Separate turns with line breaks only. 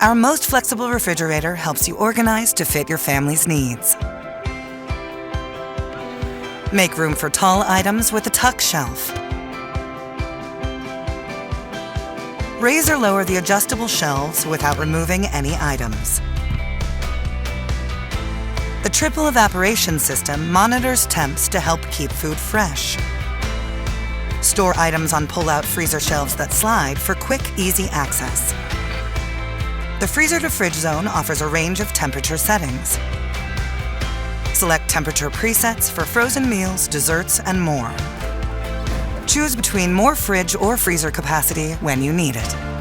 Our most flexible refrigerator helps you organize to fit your family's needs. Make room for tall items with a tuck shelf. Raise or lower the adjustable shelves without removing any items. The triple evaporation system monitors temps to help keep food fresh. Store items on pull-out freezer shelves that slide for quick, easy access. The freezer to fridge zone offers a range of temperature settings. Select temperature presets for frozen meals, desserts, and more. Choose between more fridge or freezer capacity when you need it.